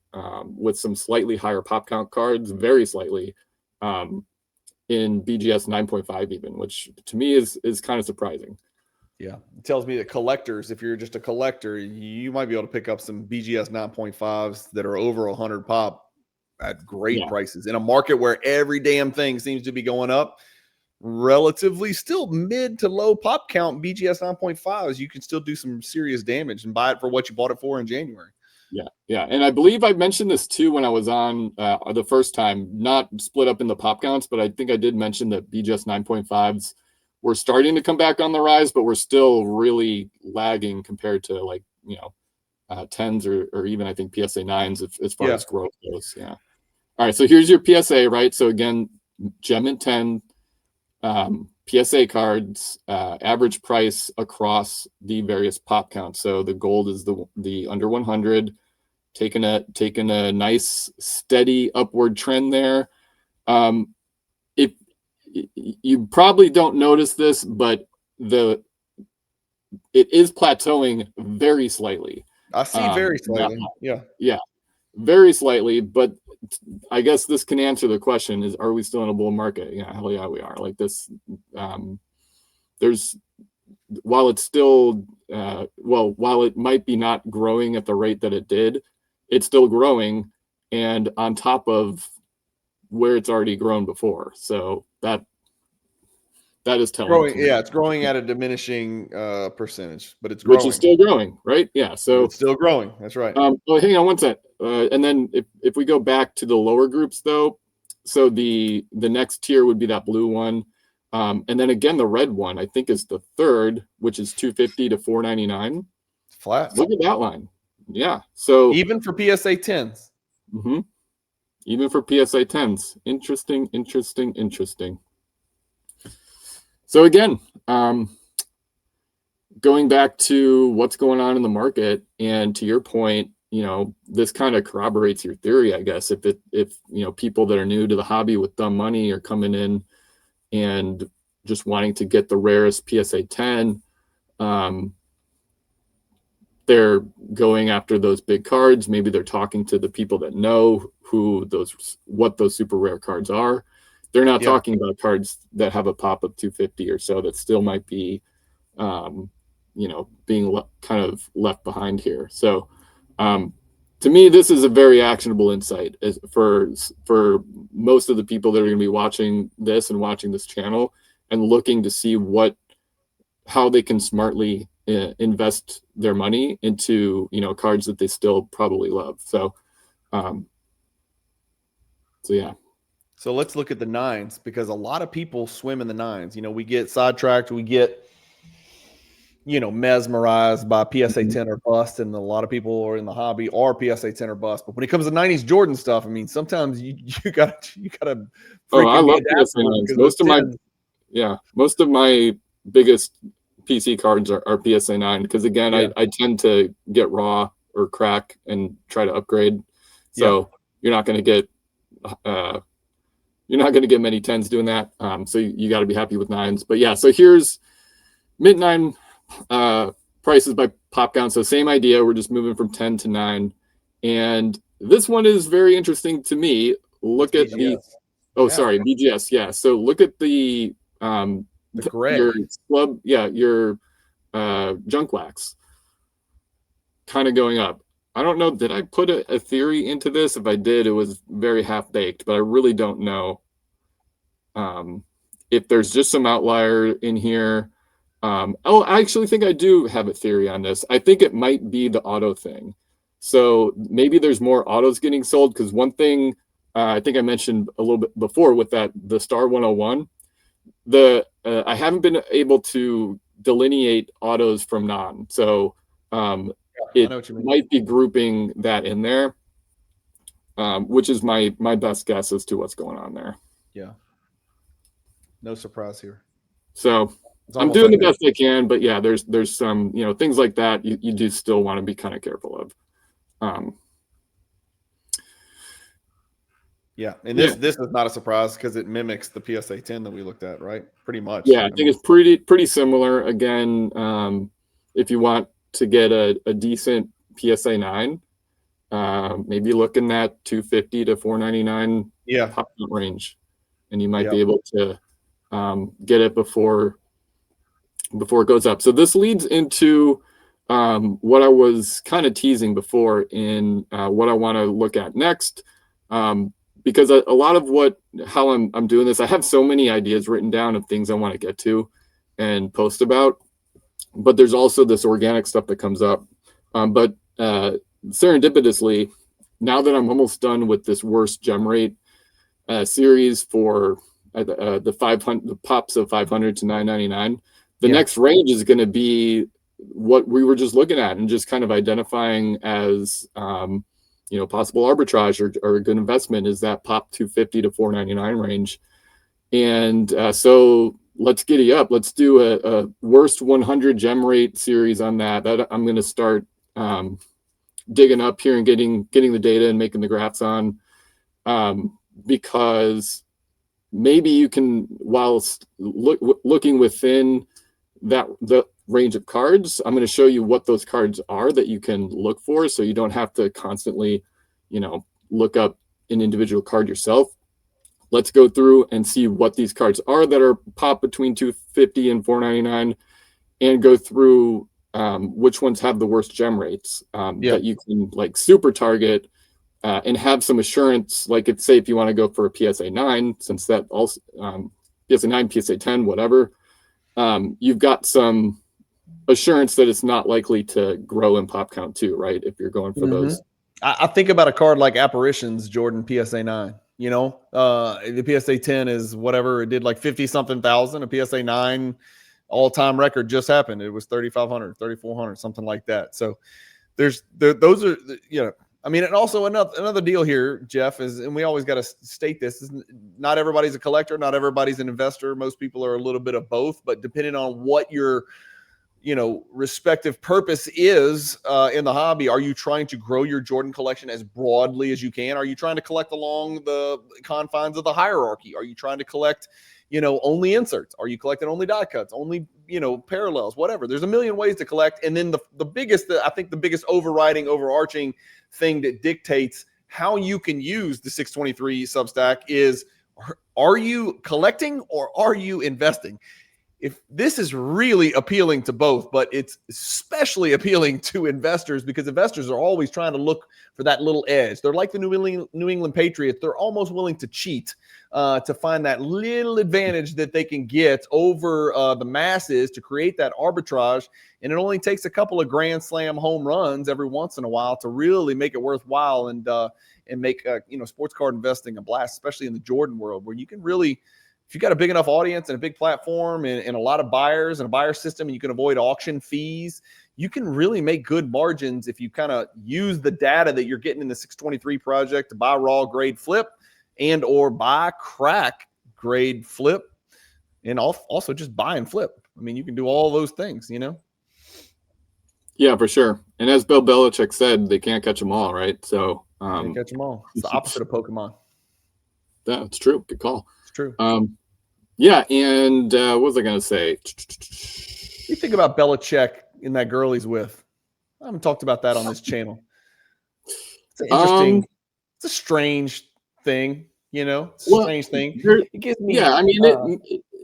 with some slightly higher pop count cards, very slightly, in BGS 9.5 even, which to me is kind of surprising. Yeah, it tells me that collectors, if you're just a collector, you might be able to pick up some BGS 9.5s that are over 100 pop at great prices in a market where every damn thing seems to be going up. Relatively still mid to low pop count BGS 9.5s, you can still do some serious damage and buy it for what you bought it for in January. Yeah. And I believe I mentioned this too when I was on the first time, not split up in the pop counts, but I think I did mention that BGS 9.5s were starting to come back on the rise, but we're still really lagging compared to like, 10s or even I think PSA 9s as far as growth goes. Yeah. All right. So here's your PSA, right? So again, Gem and 10 PSA cards, average price across the various pop counts. So the gold is the under 100, taking a nice steady upward trend there. If you probably don't notice this, but it is plateauing very slightly. I see very slightly. Yeah, very slightly, but I guess this can answer the question: are we still in a bull market? Yeah, hell yeah, we are. Like this, while it's still, while it might be not growing at the rate that it did, it's still growing, and on top of where it's already grown before. So that is telling. Growing, it's growing at a diminishing percentage, but it's growing. Which is still growing, right? Yeah, so it's still growing. That's right. Well, hang on one sec. And then if we go back to the lower groups, though, so the next tier would be that blue one, and then again the red one I think is the third, which is 250 to 499. Flat. Look at that line. Yeah. So even for PSA 10s. Mm-hmm. Even for PSA 10s. Interesting. So again, going back to what's going on in the market, and to your point, this kind of corroborates your theory, I guess. If people that are new to the hobby with dumb money are coming in and just wanting to get the rarest PSA 10, they're going after those big cards. Maybe they're talking to the people that know what those super rare cards are. They're not talking about cards that have a pop of 250 or so that still might be, being kind of left behind here. So, to me, this is a very actionable insight for most of the people that are going to be watching this and watching this channel and looking to see how they can smartly invest their money into cards that they still probably love. So, yeah. So let's look at the 9s, because a lot of people swim in the 9s. We get sidetracked, we get mesmerized by PSA 10 or bust, and a lot of people are in the hobby are PSA 10 or bust. But when it comes to 90s Jordan stuff, I mean, sometimes you gotta I love PSA 9s. Most of my biggest PC cards are PSA 9 because again, I tend to get raw or crack and try to upgrade. So you're not going to get many 10s doing that. So you got to be happy with 9s. But yeah, so here's mid 9 prices by pop count. So same idea. We're just moving from 10 to 9. And this one is very interesting to me. Look at BGS. BGS. Yeah. So look at your club. Yeah. Your junk wax kind of going up. I don't know. Did I put a theory into this? If I did, it was very half baked, but I really don't know if there's just some outlier in here. I actually think I do have a theory on this. I think it might be the auto thing. So maybe there's more autos getting sold, because one thing I think I mentioned a little bit before with the Star 101, I haven't been able to delineate autos from non. So it might be grouping that in there, which is my best guess as to what's going on there. Yeah. No surprise here. So I'm doing the best I can, but yeah, there's some, things like that you do still want to be kind of careful of. Yeah, and this is not a surprise because it mimics the PSA 10 that we looked at, right? Pretty much. Yeah, I think it's pretty similar. Again, if you want to get a decent PSA 9, maybe looking at 250 to 499 pop count range, and you might be able to get it before it goes up. So this leads into what I was kind of teasing before in what I want to look at next, because a lot of how I'm doing this, I have so many ideas written down of things I want to get to and post about, but there's also this organic stuff that comes up. But serendipitously, now that I'm almost done with this worst gem rate series for the 500, the pops of 500 to 999, the next range is going to be what we were just looking at and just kind of identifying as possible arbitrage or a good investment is that pop 250 to 499 range. And so let's giddy up. Let's do a worst 100 gem rate series on that. I'm going to start digging up here and getting the data and making the graphs on, because maybe you can, whilst looking within the range of cards, I'm going to show you what those cards are that you can look for, so you don't have to constantly, look up an individual card yourself. Let's go through and see what these cards are that are pop between 250 and 499, and go through which ones have the worst gem rates that you can like super target and have some assurance. Like if you want to go for a PSA 9, since that also PSA 9, PSA 10, whatever, you've got some assurance that it's not likely to grow in pop count too, right? If you're going for those. I think about a card like Apparitions, Jordan PSA 9. The PSA 10 is whatever. It did like 50 something thousand. A PSA 9 all-time record just happened. It was 3,500, 3,400, something like that. So those are, I mean, and also another deal here, Jeff, is, and we always got to state this, is not everybody's a collector, not everybody's an investor. Most people are a little bit of both, but depending on what your respective purpose is in the hobby, are you trying to grow your Jordan collection as broadly as you can? Are you trying to collect along the confines of the hierarchy? Are you trying to collect only inserts? Are you collecting only die cuts, only, parallels, whatever? There's a million ways to collect. And then the biggest overarching thing that dictates how you can use the 623 Substack is, are you collecting or are you investing? If this is really appealing to both, but it's especially appealing to investors, because investors are always trying to look for that little edge. They're like the New England Patriots. They're almost willing to cheat to find that little advantage that they can get over the masses to create that arbitrage. And it only takes a couple of grand slam home runs every once in a while to really make it worthwhile and make sports card investing a blast, especially in the Jordan world, where you can really, if you've got a big enough audience and a big platform and a lot of buyers and a buyer system, and you can avoid auction fees, you can really make good margins if you kind of use the data that you're getting in the 623 project to buy raw grade flip and or buy crack grade flip, and also just buy and flip. I mean, you can do all those things, Yeah, for sure. And as Bill Belichick said, they can't catch them all, right? So can't catch them all. It's the opposite of Pokemon. That's true. Good call. True. Yeah, and what was I going to say? You think about Belichick and that girl he's with. I haven't talked about that on this channel. It's an interesting, it's a strange thing, It's a strange thing. It gives me. Yeah, I mean,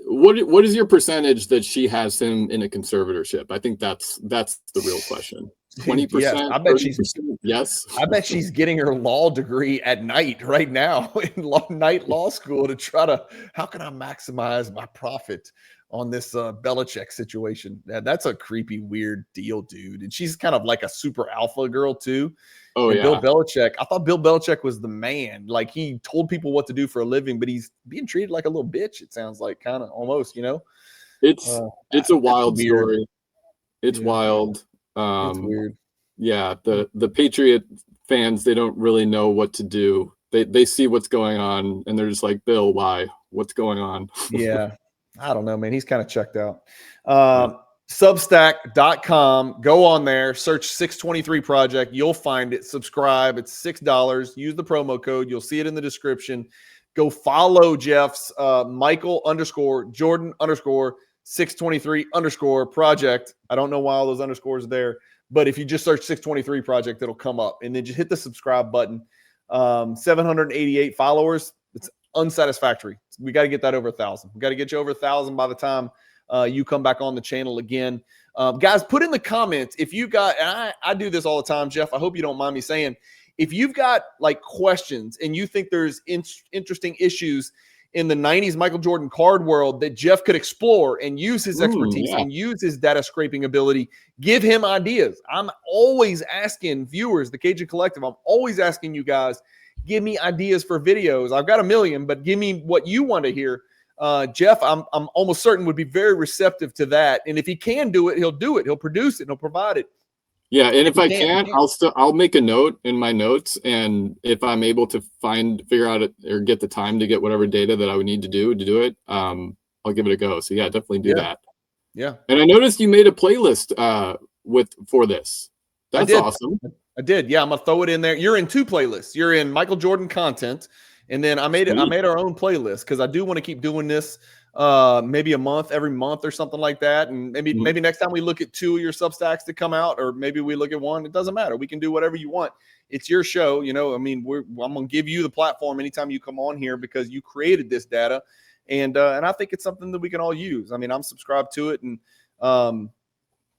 what is your percentage that she has him in a conservatorship? I think that's the real question. 20%? Yes, I bet she's. Yes. I bet she's getting her law degree at night right now in night law school to try to, how can I maximize my profit on this Belichick situation? That's a creepy, weird deal, dude. And she's kind of like a super alpha girl too. Oh, and yeah. Bill Belichick, I thought Bill Belichick was the man. Like, he told people what to do for a living, but he's being treated like a little bitch. It sounds like, kind of almost, It's a wild story. It's wild. It's weird. Yeah, the Patriot fans, they don't really know what to do. They see what's going on and they're just like, Bill, why? What's going on? Yeah. I don't know, man. He's kind of checked out. Substack.com. Go on there, search 623 Project. You'll find it. Subscribe. It's $6. Use the promo code. You'll see it in the description. Go follow Jeff's Michael_Jordan_623_project. I don't know why all those underscores are there, But if you just search 623 Project, it'll come up, and then just hit the subscribe button. 788 followers. It's unsatisfactory. We got to get that over 1,000. We got to get you over 1,000 by the time you come back on the channel again. Guys, put in the comments if you got, and I do this all the time, Jeff. I hope you don't mind me saying, if you've got like questions and you think there's interesting issues in the 90s Michael Jordan card world that Jeff could explore and use his expertise and use his data scraping ability, give him ideas. I'm always asking viewers, the Cajun Collective, I'm always asking you guys, give me ideas for videos. I've got a million, but give me what you want to hear. Jeff, I'm almost certain would be very receptive to that. And if he can do it, he'll do it. He'll produce it. He'll provide it. Yeah, and if I can't, I'll make a note in my notes, and if I'm able to figure out it or get the time to get whatever data that I would need to do it, I'll give it a go. So yeah, definitely do that. Yeah. And I noticed you made a playlist for this. That's awesome. I did. Yeah, I'm gonna throw it in there. You're in 2 playlists. You're in Michael Jordan content, and then I made our own playlist because I do want to keep doing this. Maybe every month or something like that. And maybe next time we look at 2 of your Substacks to come out, or maybe we look at 1. It doesn't matter. We can do whatever you want. It's your show. You know, I mean, I'm going to give you the platform anytime you come on here because you created this data. And I think it's something that we can all use. I mean, I'm subscribed to it, and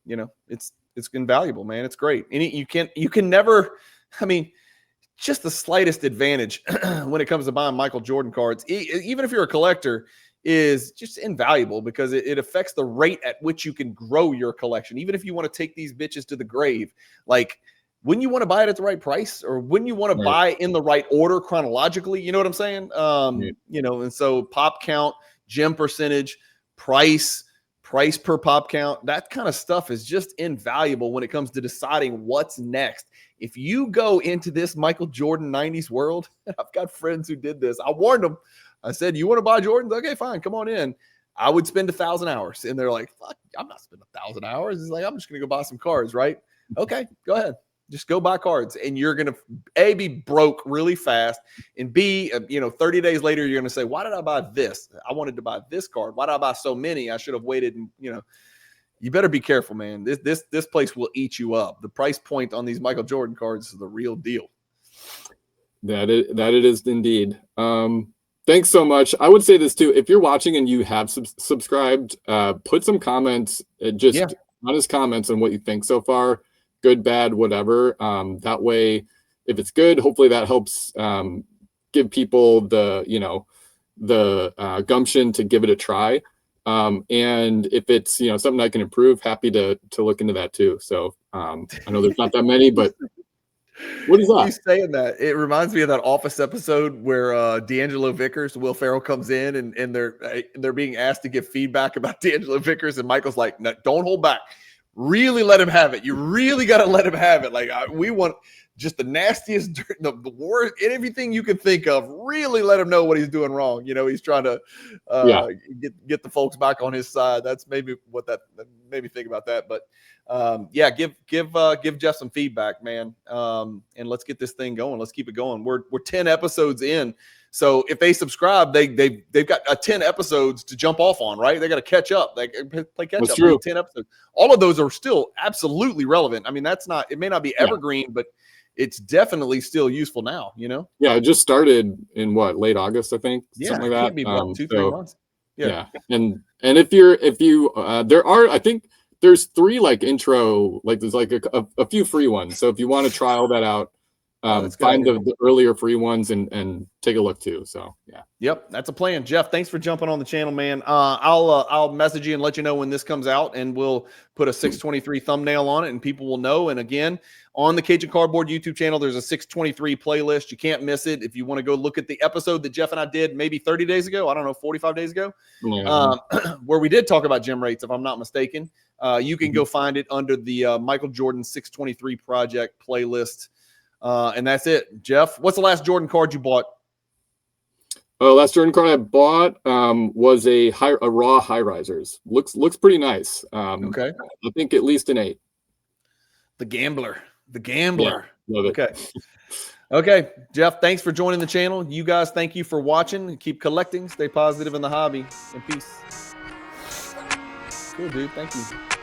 you know, it's invaluable, man. It's great. And you can never, I mean, just the slightest advantage when it comes to buying Michael Jordan cards, even if you're a collector, is just invaluable because it affects the rate at which you can grow your collection. Even if you want to take these bitches to the grave, like, wouldn't you want to buy it at the right price, or wouldn't you want to buy in the right order chronologically? You know what I'm saying? You know, and so pop count, gem percentage, price per pop count, that kind of stuff is just invaluable when it comes to deciding what's next. If you go into this Michael Jordan 90s world, I've got friends who did this. I warned them. I said, you want to buy Jordans? Okay, fine. Come on in. I would spend 1,000 hours. And they're like, fuck, I'm not spending 1,000 hours. It's like, I'm just going to go buy some cards, right? Okay, go ahead. Just go buy cards. And you're going to, A, be broke really fast. And B, 30 days later, you're going to say, why did I buy this? I wanted to buy this card. Why did I buy so many? I should have waited. And, you better be careful, man. This place will eat you up. The price point on these Michael Jordan cards is the real deal. That it is indeed. Thanks so much. I would say this too. If you're watching and you have subscribed, put some comments, honest comments on what you think so far, good, bad, whatever. That way, if it's good, hopefully that helps give people the gumption to give it a try. And if it's, something I can improve, happy to look into that too. So I know there's not that many, but what is that? You saying that? It reminds me of that Office episode where D'Angelo Vickers, Will Ferrell comes in and they're being asked to give feedback about D'Angelo Vickers, and Michael's like, no, don't hold back. Really let him have it. You really got to let him have it. Like, we want just the nastiest, the worst, everything you can think of. Really let him know what he's doing wrong. He's trying to get the folks back on his side. That's maybe what that made me think about that. But give Jeff some feedback, man. And let's get this thing going. Let's keep it going. We're 10 episodes in. So if they subscribe, they've got 10 episodes to jump off on, right? They got to catch up. They play catch up. True. 10 episodes. All of those are still absolutely relevant. I mean, it may not be evergreen, but it's definitely still useful now, Yeah, it just started in late August, I think. Yeah, something like that. Be 2-3 months. Yeah. And if you there are, I think there's 3 intro, there's a few free ones. So if you want to try all that out, find the earlier free ones and take a look too. So yeah. Yep, that's a plan. Jeff, thanks for jumping on the channel, man. I'll message you and let you know when this comes out, and we'll put a 623 thumbnail on it, and people will know. And again, on the Cajun Cardboard YouTube channel, there's a 623 playlist. You can't miss it. If you want to go look at the episode that Jeff and I did maybe 30 days ago, I don't know, 45 days ago, where we did talk about gem rates, if I'm not mistaken. You can go find it under the Michael Jordan 623 Project playlist. And that's it. Jeff, what's the last Jordan card you bought? Last Jordan card I bought was a raw high risers. Looks pretty nice. Okay. I think at least an 8. The gambler. Yeah, love it. Okay. Okay, Jeff, thanks for joining the channel. You guys, thank you for watching. Keep collecting. Stay positive in the hobby. And peace. Cool, dude. Thank you.